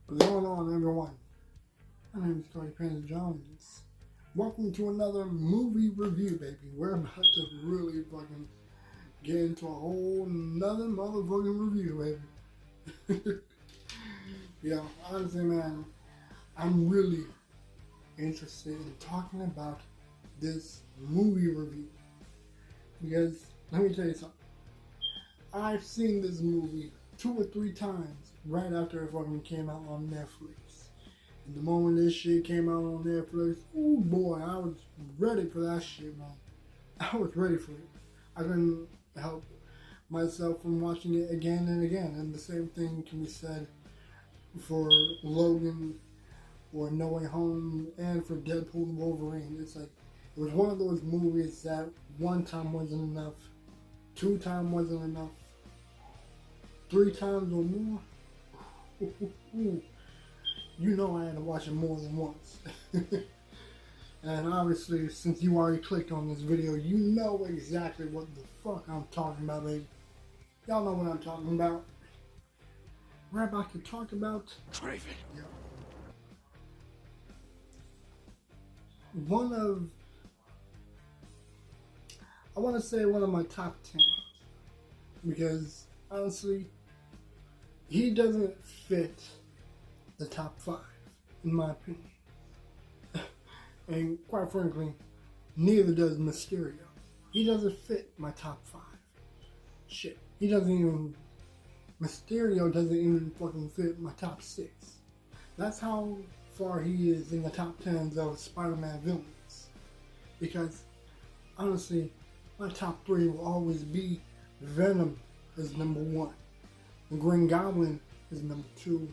What's going on, everyone? My name is Cody Prince Jones. Welcome to another movie review, baby. We're about to really fucking get into a whole nother motherfucking review, baby. Yeah, honestly, man, I'm really interested in talking about this movie review because let me tell you something. I've seen this movie 2 or 3 times right after it fucking came out on Netflix. And the moment this shit came out on Netflix, oh boy, I was ready for that shit, man. I was ready for it. I couldn't help myself from watching it again and again. And the same thing can be said for Logan or No Way Home and for Deadpool and Wolverine. It's like, it was one of those movies that one time wasn't enough, 2 times wasn't enough, 3 times or more. You know I had to watch it more than once. And obviously, since you already clicked on this video, you know exactly what the fuck I'm talking about, baby. Y'all know what I'm talking about. We're about to talk about Kraven. Yeah. I want to say one of my top 10. Because, honestly, he doesn't fit the top 5, in my opinion. And quite frankly, neither does Mysterio. He doesn't fit my top 5. Shit, Mysterio doesn't even fucking fit my top 6. That's how far he is in the top 10s of Spider-Man villains. Because, honestly, my top 3 will always be Venom is number 1, the Green Goblin is number 2,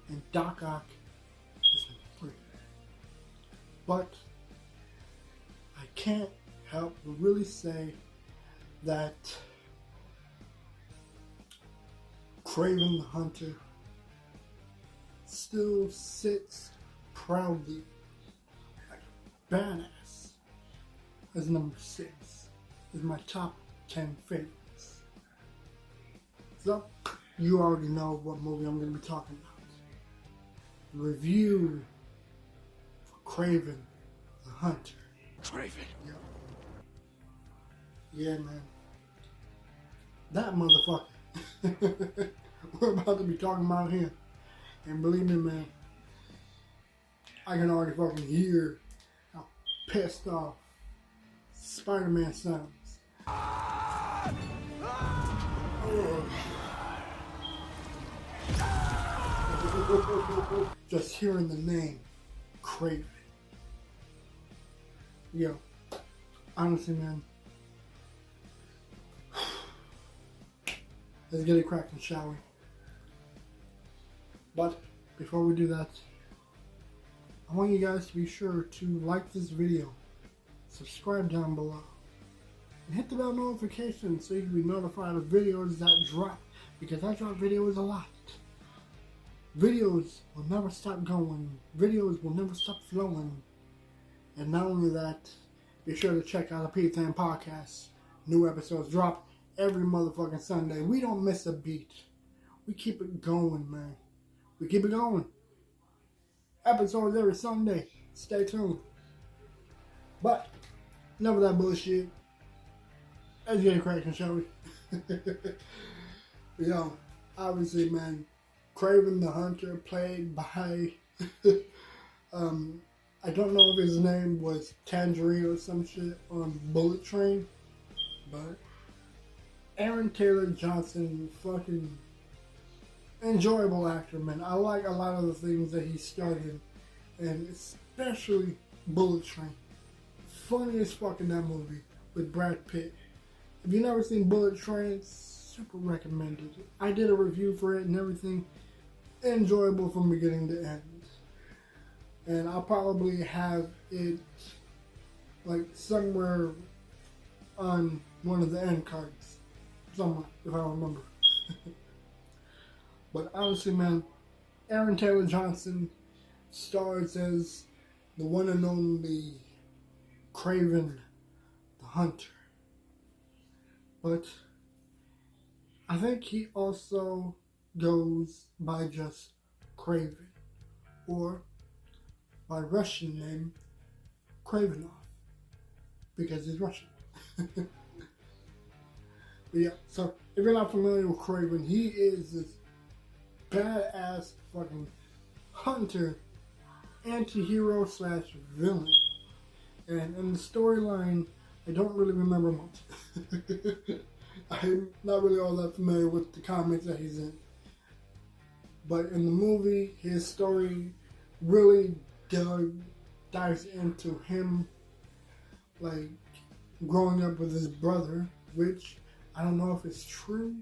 and Doc Ock is number 3. But I can't help but really say that Kraven the Hunter still sits proudly like a badass as number 6, is my top 10 favorites. So, you already know what movie I'm going to be talking about. The review for Kraven the Hunter. Kraven. Yeah, man. That motherfucker. We're about to be talking about him. And believe me, man, I can already fucking hear how pissed off Spider-Man sounds. Just hearing the name Kraven. Yo, honestly, man, let's get it cracking, shall we? But before we do that, I want you guys to be sure to like this video, subscribe down below, and hit the bell notification so you can be notified of videos that drop, because I drop videos a lot. Videos will never stop going. Videos will never stop flowing. And not only that, be sure to check out the P10 podcast. New episodes drop every motherfucking Sunday. We don't miss a beat. We keep it going, man. We keep it going. Episodes every Sunday. Stay tuned. But, enough of that bullshit. Let's get it cracking, shall we? Yo, obviously, man, Kraven the Hunter, played by, I don't know if his name was Tangerine or some shit on Bullet Train, but Aaron Taylor Johnson, fucking enjoyable actor, man. I like a lot of the things that he started in, and especially Bullet Train. Funny as fuck in that movie with Brad Pitt. If you've never seen Bullet Train, it's super recommended. I did a review for it and everything. Enjoyable from beginning to end. And I'll probably have it like somewhere on one of the end cards. Somewhere, if I don't remember. But honestly, man, Aaron Taylor Johnson stars as the one and only Kraven the Hunter. But I think he also goes by just Kraven, or by Russian name, Kravenov, because he's Russian. But yeah, so if you're not familiar with Kraven, he is this badass fucking hunter, anti-hero slash villain. And in the storyline, I don't really remember much. I'm not really all that familiar with the comics that he's in. But in the movie, his story really dives into him, like, growing up with his brother, which I don't know if it's true,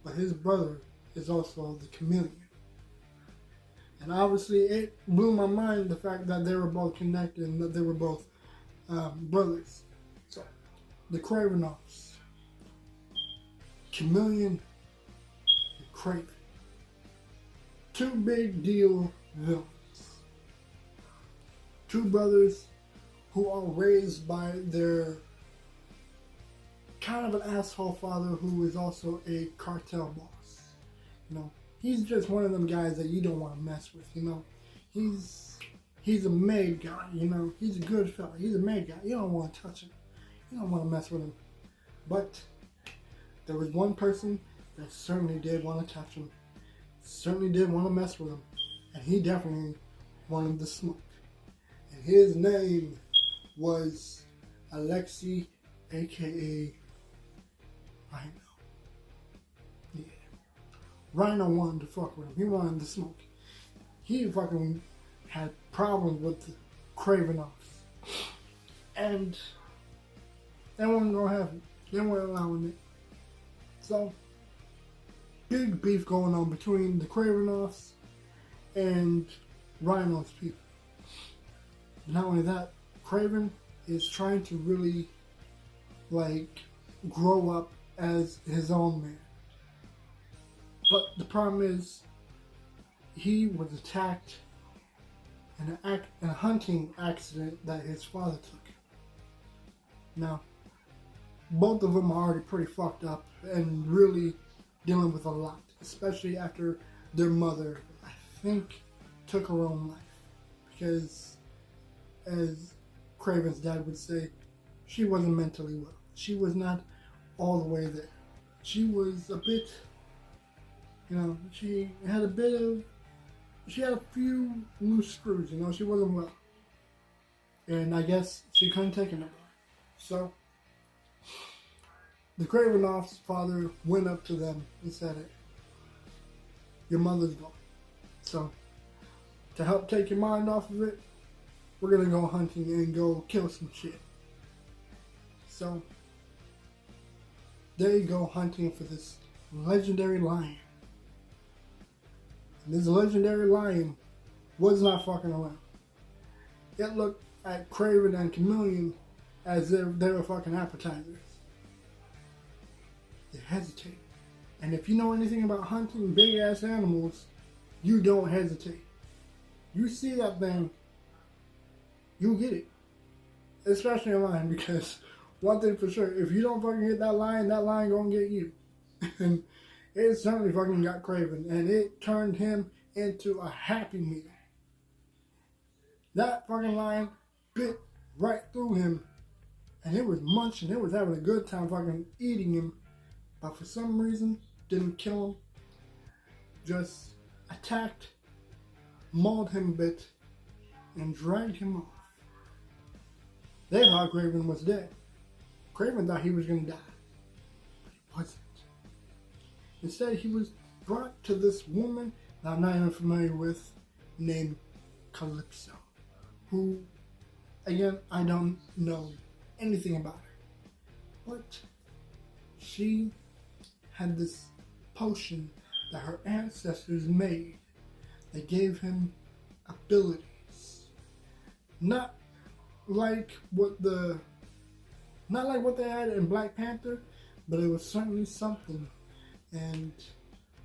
but his brother is also the chameleon. And obviously, it blew my mind, the fact that they were both connected and that they were both brothers. So, the Kravenovs, Chameleon and Kraven. Two big deal villains. Two brothers who are raised by their kind of an asshole father who is also a cartel boss. You know, he's just one of them guys that you don't want to mess with, you know. He's a made guy, you know. He's a good fella. He's a made guy. You don't want to touch him. You don't want to mess with him. But there was one person that certainly did want to touch him. Certainly did want to mess with him. And he definitely wanted the smoke. And his name was Alexei, a.k.a. Rhino. Yeah. Rhino wanted to fuck with him. He wanted the smoke. He fucking had problems with the Kravenovs. And they weren't gonna have it. They weren't allowing it. So, big beef going on between the Kravenovs and Rhino's people. Not only that, Kraven is trying to really, like, grow up as his own man. But the problem is, he was attacked in a hunting accident that his father took. Now, both of them are already pretty fucked up and really dealing with a lot, especially after their mother, I think, took her own life. Because, as Kraven's dad would say, she wasn't mentally well. She was not all the way there. She was a bit, you know, she had a few loose screws, you know, she wasn't well. And I guess she couldn't take it no more. So, the Kravenov's father went up to them and said, "Hey, your mother's gone. So, to help take your mind off of it, we're gonna go hunting and go kill some shit." So, they go hunting for this legendary lion. And this legendary lion was not fucking around. It looked at Kraven and Chameleon as if they were fucking appetizers. They hesitated. And if you know anything about hunting big ass animals, you don't hesitate. You see that thing, you get it. Especially a lion, because one thing for sure, if you don't fucking hit that lion gonna get you. And it certainly fucking got Kraven, and it turned him into a happy meal. That fucking lion bit right through him, and it was munching, it was having a good time fucking eating him, but for some reason, didn't kill him, just attacked, mauled him a bit, and dragged him off. They thought Kraven was dead. Kraven thought he was going to die, but he wasn't. Instead, he was brought to this woman that I'm not even familiar with, named Calypso, who, again, I don't know anything about her. But she had this potion that her ancestors made that gave him abilities. Not like what they had in Black Panther, but it was certainly something. And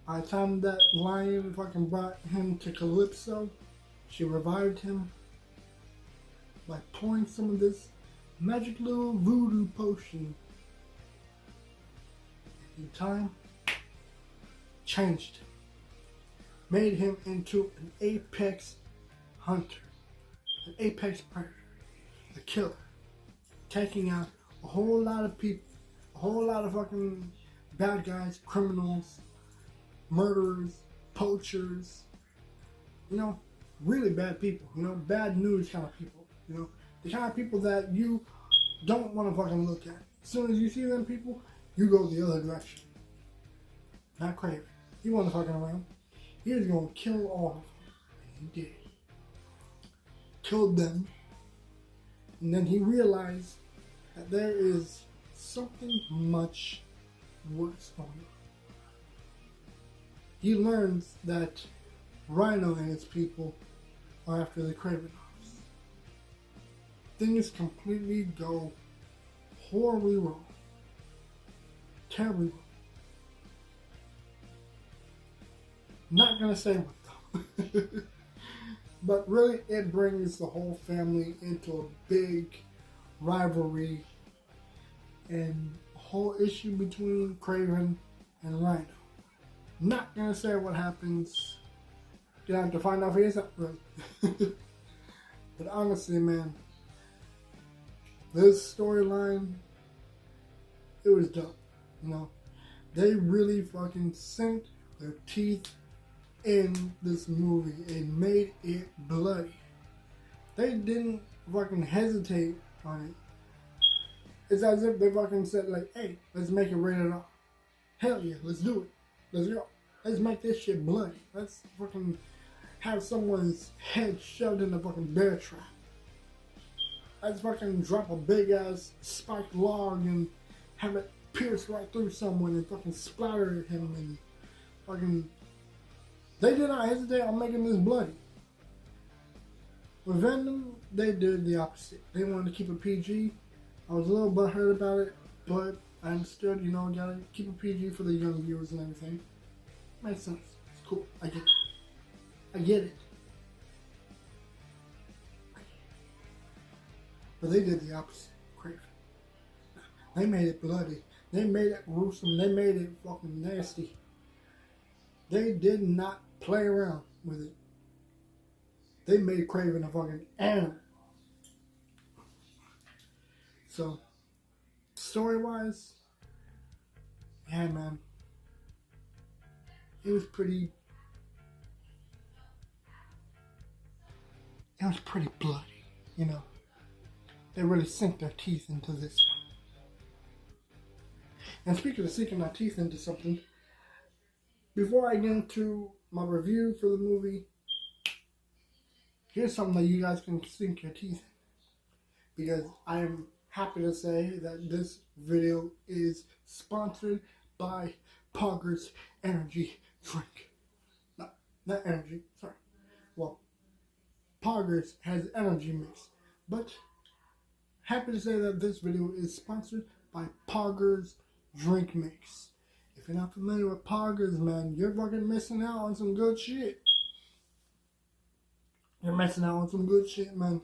by the time that lion fucking brought him to Calypso, she revived him by pouring some of this magic little voodoo potion. In time, changed him. made him into an apex hunter, an apex predator, a killer, taking out a whole lot of people, a whole lot of fucking bad guys, criminals, murderers, poachers, you know, really bad people, you know, bad news kind of people, you know, the kind of people that you don't want to fucking look at. As soon as you see them people, you go the other direction. Not Kraven. He wasn't fucking around. He was going to kill all of them. And he did. Killed them. And then he realized that there is something much worse going on. He learns that Rhino and his people are after the Kraven office. Things completely go horribly wrong. Terribly wrong. Not gonna say what though. But really it brings the whole family into a big rivalry and a whole issue between Kraven and Rhino. Not gonna say what happens. You have to find out for yourself, really. But honestly, man, this storyline, it was dope. You know, they really fucking sank their teeth in this movie and made it bloody. They didn't fucking hesitate on it. It's as if they fucking said like, hey, let's make it rated R. Hell yeah, let's do it. Let's go. Let's make this shit bloody. Let's fucking have someone's head shoved in a fucking bear trap. Let's fucking drop a big ass spiked log and have it pierce right through someone and fucking splatter him and fucking... They did not hesitate on making this bloody. With Venom, they did the opposite. They wanted to keep it PG. I was a little butthurt about it, but I understood, you know, gotta keep it PG for the young viewers and everything. Makes sense. It's cool. I get it. I get it. But they did the opposite. Kraven. They made it bloody. They made it gruesome. They made it fucking nasty. They did not play around with it. They made Kraven a fucking animal. So, story-wise, yeah, man, it was pretty bloody, you know. They really sink their teeth into this one. And speaking of sinking our teeth into something, before I get into my review for the movie, here's something that you guys can sink your teeth in. Because I am happy to say that this video is sponsored by Pogger's Energy Drink. Not energy, sorry. Well, Poggers has energy mix. But happy to say that this video is sponsored by Pogger's Drink Mix. If you're not familiar with Poggers, man, you're fucking missing out on some good shit. You're missing out on some good shit, man.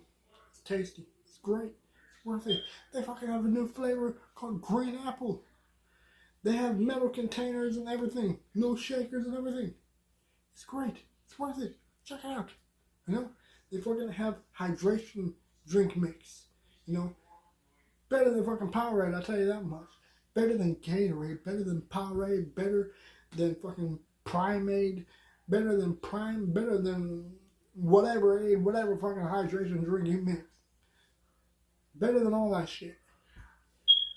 It's tasty. It's great. It's worth it. They fucking have a new flavor called green apple. They have metal containers and everything. Little shakers and everything. It's great. It's worth it. Check it out. You know? They fucking have hydration drink mix. You know? Better than fucking Powerade, I'll tell you that much. Better than Gatorade. Better than Powerade. Better than fucking Primeade. Better than Prime. Better than whatever fucking hydration drink you mix. Better than all that shit.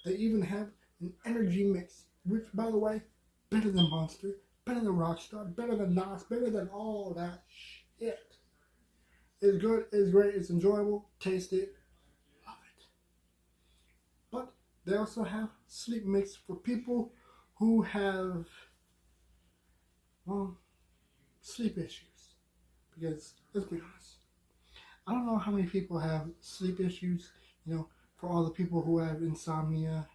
They even have an energy mix, which, by the way, better than Monster, better than Rockstar, better than Nas, better than all that shit. It's good, it's great, it's enjoyable, taste it, love it. But they also have sleep mix for people who have, well, sleep issues. Because, let's be honest, I don't know how many people have sleep issues, you know, for all the people who have insomnia,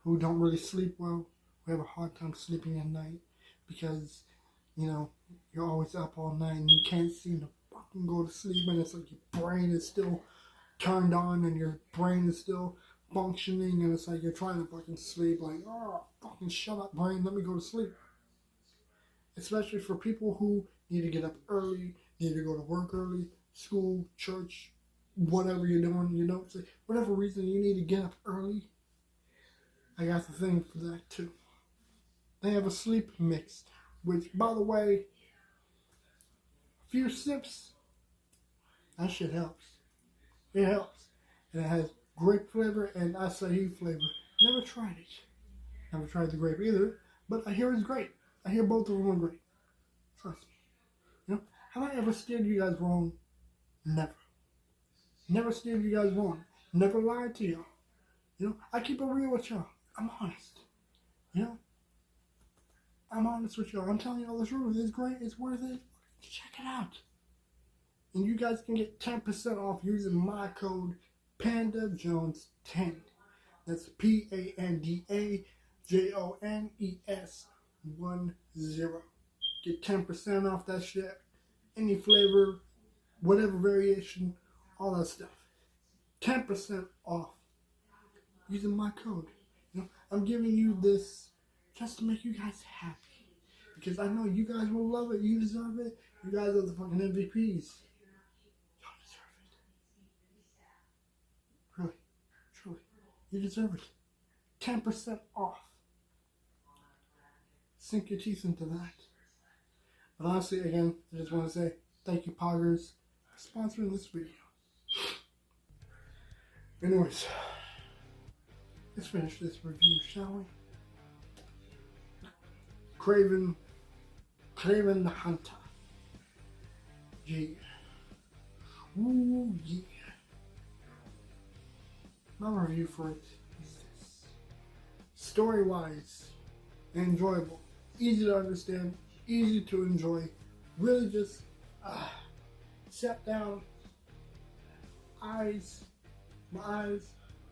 who don't really sleep well, who have a hard time sleeping at night because, you know, you're always up all night and you can't seem to fucking go to sleep, and it's like your brain is still turned on and your brain is still functioning, and it's like you're trying to fucking sleep, like, oh, fucking shut up, brain, let me go to sleep. especially for people who need to get up early, need to go to work early, school, church, whatever you're doing, you know, whatever reason you need to get up early. I got the thing for that too. They have a sleep mix, which, by the way, a few sips, that shit helps. It helps. And it has grape flavor and acai flavor. Never tried it. Never tried the grape either, but I hear it's great. I hear both of them are great. Trust me. You know, have I ever steered you guys wrong? Never. Never steered you guys wrong. Never lied to y'all. You know, I keep it real with y'all. I'm honest. You know, I'm honest with y'all. I'm telling y'all the truth. It's great. It's worth it. Check it out. And you guys can get 10% off using my code PandaJones10. That's PandaJones10. Get 10% off that shit. Any flavor, whatever variation, all that stuff. 10% off using my code. You know, I'm giving you this just to make you guys happy. Because I know you guys will love it. You deserve it. You guys are the fucking MVPs. Y'all deserve it. Really. Truly. You deserve it. 10% off. Sink your teeth into that. But honestly, again, I just want to say thank you, Poggers, for sponsoring this video. Anyways, let's finish this review, shall we? Kraven the Hunter. Yeah. Ooh, yeah. My review for it is this. Story-wise, enjoyable, easy to understand, easy to enjoy. Really just sat down, my eyes,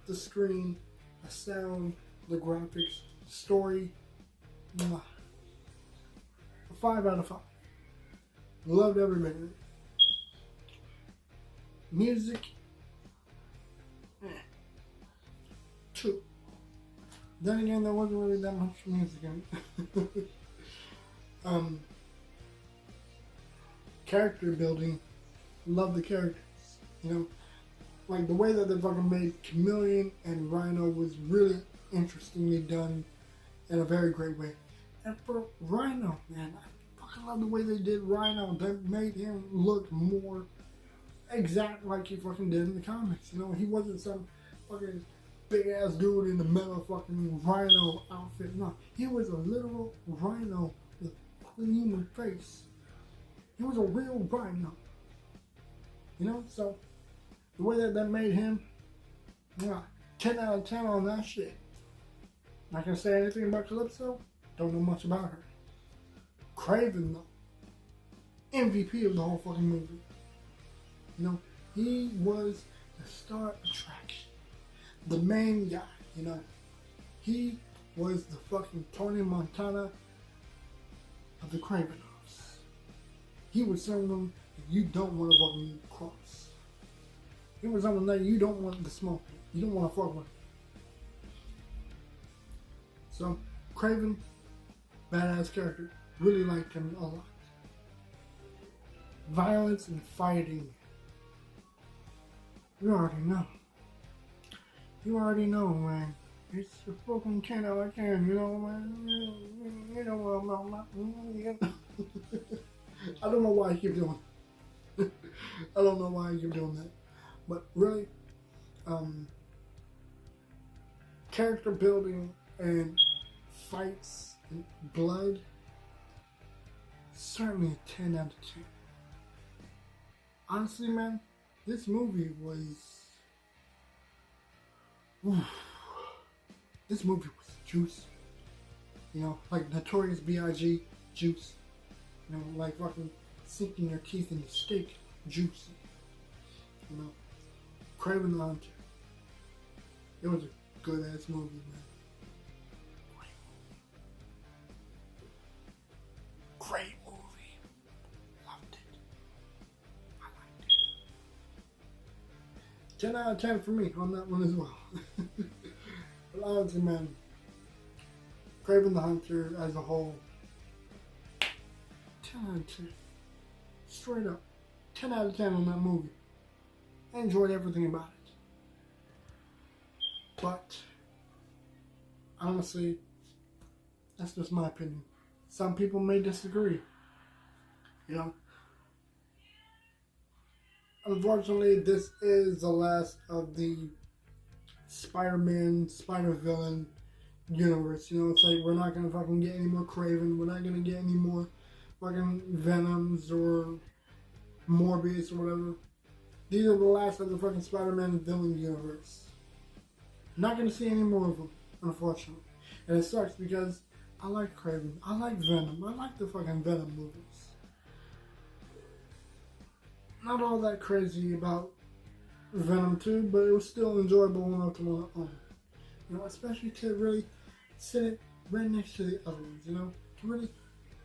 the screen, the sound, the graphics, the story. A 5 out of 5. Loved every minute of it. Music, 2. Then again, there wasn't really that much music in it. Character building, love the characters. You know, like the way that they fucking made Chameleon and Rhino was really interestingly done in a very great way. And for Rhino, man, I fucking love the way they did Rhino. They made him look more exact like he fucking did in the comics. You know, he wasn't some fucking big ass dude in the metal fucking rhino outfit. No, he was a literal rhino with a human face. He was a real rhino. You know, so the way that made him, 10 out of 10 on that shit. Not gonna say anything about Calypso. Don't know much about her. Kraven though, MVP of the whole fucking movie. You know, he was the star attraction, the main guy. You know, he was the fucking Tony Montana of the Kravenovs. He was someone that you don't want to fucking cross. He was someone that you don't want to smoke. You don't want to fuck with. So, Kraven, badass character. Really liked him a lot. Violence and fighting. You already know. You already know, man. It's a fucking 10 out of 10, you know, man. You know what I'm about. I don't know why I keep doing it. I don't know why I keep doing that. But really, character building and fights and blood, certainly a 10 out of 10. Honestly, man, this movie was... This movie was juicy. You know, like Notorious B.I.G. juice. You know, like fucking sinking your teeth in the steak juicy. You know, Kraven the Hunter. It was a good ass movie, man. Great movie. Loved it. I liked it. 10 out of 10 for me on that one as well. But honestly, man, Kraven the Hunter as a whole, 10 out of 10. Straight up. 10 out of 10 on that movie. I enjoyed everything about it. But, honestly, that's just my opinion. Some people may disagree. You know? Unfortunately, this is the last of the Spider-Man, Spider-Villain universe. You know, it's like we're not gonna fucking get any more Kraven. We're not gonna get any more fucking Venoms or Morbius or whatever. These are the last of the fucking Spider-Man villain universe. Not gonna see any more of them, unfortunately. And it sucks because I like Kraven. I like Venom. I like the fucking Venom movies. Not all that crazy about Venom 2, but it was still enjoyable enough to want to own. You know, especially to really sit it right next to the other ones, you know? To really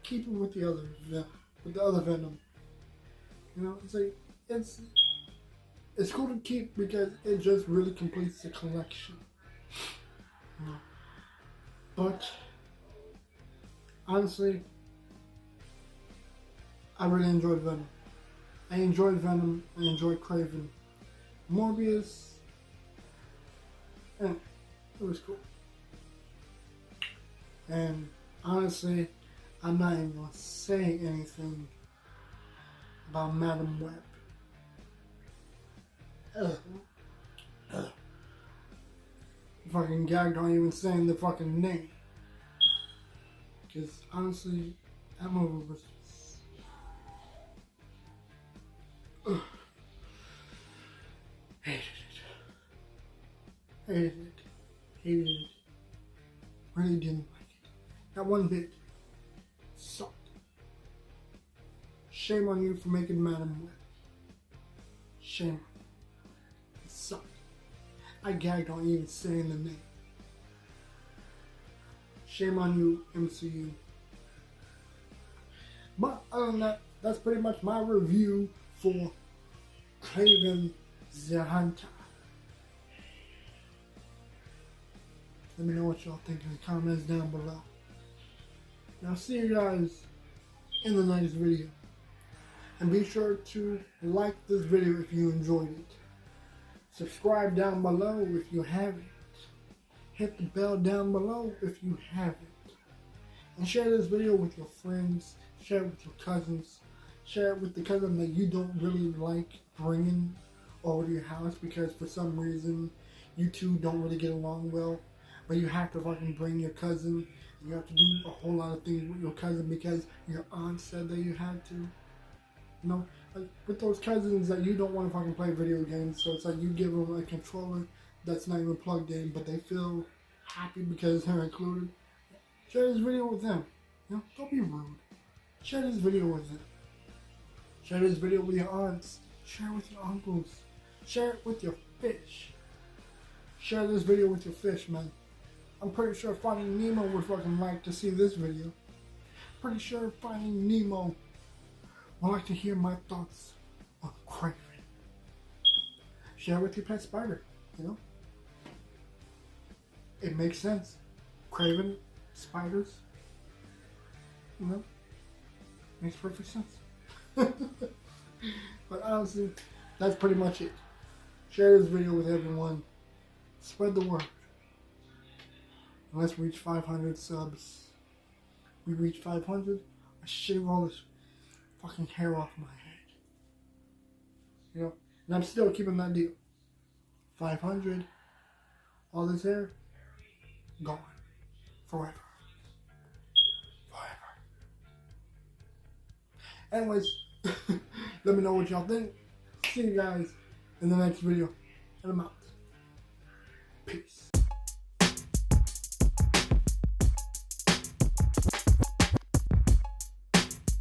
keep it with the other Venom. You know, it's like, it's cool to keep because it just really completes the collection. You know? But, honestly, I really enjoyed Venom. I enjoyed Venom. I enjoyed Kraven. Morbius, it was cool. And honestly, I'm not even gonna say anything about Madam Web. Fucking gagged on even saying the fucking name. Because honestly, that movie was just... Hated it. Really didn't like it. Not one bit. Sucked. Shame on you for making Madam Web. Shame on you. It sucked. I gagged on even saying the name. Shame on you, MCU. But other than that, that's pretty much my review for Kraven the Hunter. Let me know what y'all think in the comments down below. And I'll see you guys in the next video. And be sure to like this video if you enjoyed it. Subscribe down below if you haven't. Hit the bell down below if you haven't. And share this video with your friends. Share it with your cousins. Share it with the cousin that you don't really like bringing over to your house because for some reason you two don't really get along well. But you have to fucking bring your cousin. You have to do a whole lot of things with your cousin because your aunt said that you had to. You know, like with those cousins that you don't want to fucking play video games, so it's like you give them a controller that's not even plugged in, but they feel happy because they're included. Share this video with them. You know, don't be rude. Share this video with them. Share this video with your aunts. Share it with your uncles. Share it with your fish. Share this video with your fish, man. I'm pretty sure Finding Nemo would fucking like to see this video. Pretty sure Finding Nemo would like to hear my thoughts on Kraven. Share with your pet spider, you know? It makes sense. Kraven, spiders, you know? Makes perfect sense. But honestly, that's pretty much it. Share this video with everyone. Spread the word. And let's reach 500 subs. We reach 500, I shave all this fucking hair off my head. You know? And I'm still keeping that deal. 500, all this hair, gone. Forever. Anyways, let me know what y'all think. See you guys in the next video. And I'm out. Peace.